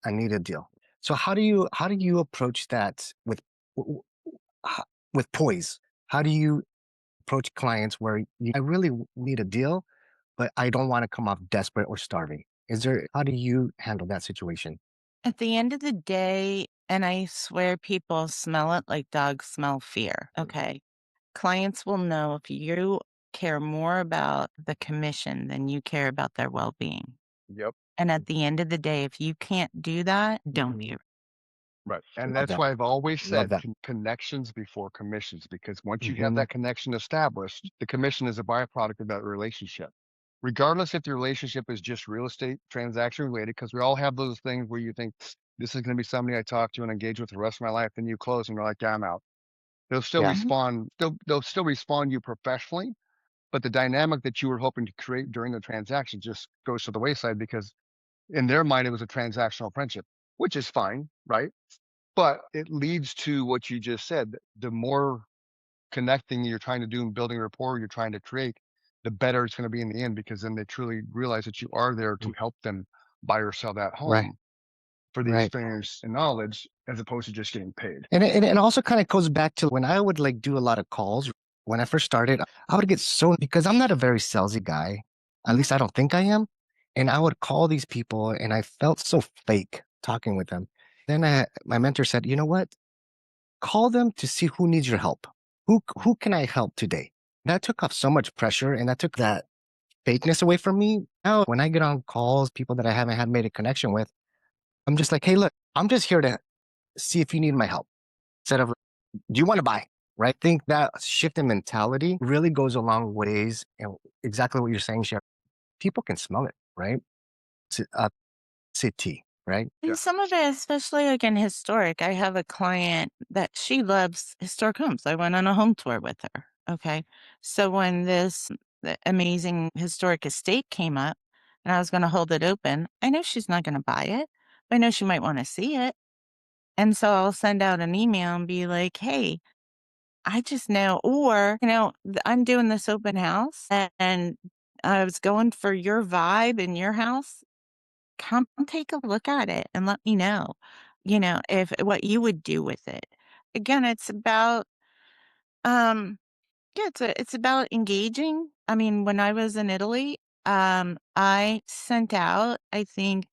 I need a deal. So how do you approach that with w- w- ho- with poise? How do you approach clients where I really need a deal, but I don't want to come off desperate or starving? Is there how do you handle that situation? At the end of the day, and I swear people smell it like dogs smell fear, okay? Clients will know if you care more about the commission than you care about their well-being. Yep. And at the end of the day, if you can't do that, don't you? Right. And Love that's that. why I've always Love said that. connections before commissions, because once you have Hmm. that connection established, the commission is a byproduct of that relationship. Regardless if the relationship is just real estate transaction related, because we all have those things where you think this is going to be somebody I talk to and engage with the rest of my life, then you close and you're like, yeah, I'm out. They'll still Yeah. Mhm. respond, they'll still respond to you professionally, but the dynamic that you were hoping to create during the transaction just goes to the wayside because in their mind it was a transactional friendship, which is fine, right? But it leads to what you just said. The more connecting you're trying to do and building rapport you're trying to create, the better it's going to be in the end because then they truly realize that you are there to Mm. help them buy or sell that Right. home for the Right. experience and knowledge as opposed to just getting paid. And it also kind of goes back to when I would like do a lot of calls when I first started, I would get so because I'm not a very salesy guy. At least I don't think I am. And I would call these people and I felt so fake talking with them. Then my mentor said, you know what? Call them to see who needs your help. Who can I help today? That took off so much pressure and that took that fakeness away from me. Now when I get on calls, people that I haven't had made a connection with, I'm just like, hey, look, I'm just here to see if you need my help. Instead of do you want to buy? Right. I think that shift in mentality really goes a long ways. And exactly what you're saying, Chef. People can smell it, right? City, right? Yeah. And some of it, especially like in historic, I have a client that she loves historic homes. I went on a home tour with her. Okay. So when this amazing historic estate came up and I was going to hold it open, I know she's not going to buy it, but I know she might want to see it. And so I'll send out an email and be like, hey, I just know, or, I'm doing this open house and I was going for your vibe in your house. Come take a look at it and let me know, if what you would do with it. Again, it's about, um, yeah, it's about engaging. I mean, when I was in Italy, I sent out, I think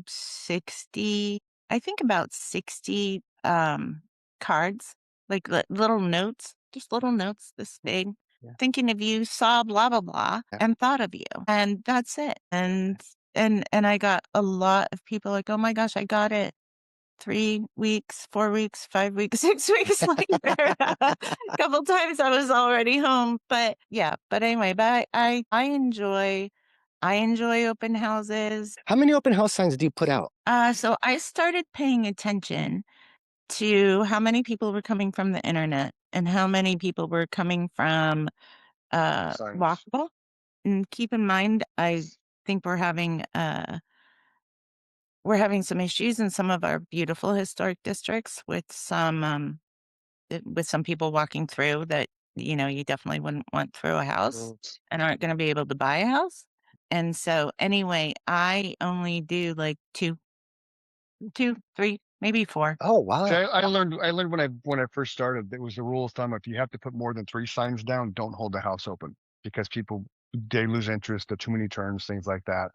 60, I think about 60, cards, like little notes, just little notes this big, Yeah. thinking of you, saw blah, blah, blah, Yeah. and thought of you. And that's it. And I got a lot of people like, oh my gosh, I got it. 3 weeks, 4 weeks, 5 weeks, 6 weeks later. A couple times I was already home. But yeah, but anyway, but I enjoy open houses. How many open house signs do you put out? So I started paying attention to how many people were coming from the internet and how many people were coming from Signs. walkable. And keep in mind, I think we're having some issues in some of our beautiful historic districts with some people walking through that you definitely wouldn't want through a house Mm. and aren't going to be able to buy a house. And so anyway, I only do like two, three, maybe four. Oh, See, wow. I learned when I first started, it was the rule of thumb. If you have to put more than three signs down, don't hold the house open because people they lose interest, the too many turns, things like that.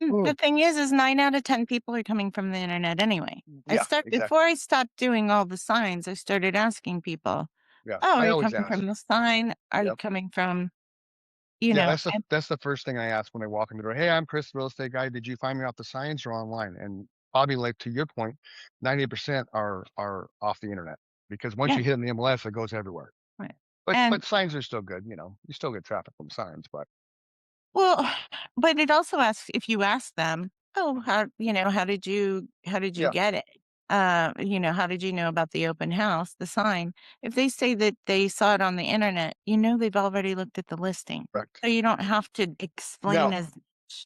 Mm. The thing is 9 out of 10 people are coming from the internet anyway. Yeah, Before exactly. I stopped doing all the signs, I started asking people, Yeah. "Oh, are I you always coming ask. from the sign? Are you Yep. coming from," Yeah, that's the and that's the first thing I ask when I walk in the door. Hey, I'm Chris, real estate guy. Did you find me off the signs or online? And probably like to your point, 90% are off the internet because once yeah, you hit in the MLS, it goes everywhere. right. But And but signs are still good, you know. You still get traffic from signs, but well, but it also asks if you ask them, "Oh, how did you yeah, get it?" How did you know about the open house, the sign? If they say that they saw it on the internet, they've already looked at the listing. correct. So you don't have to explain Now, as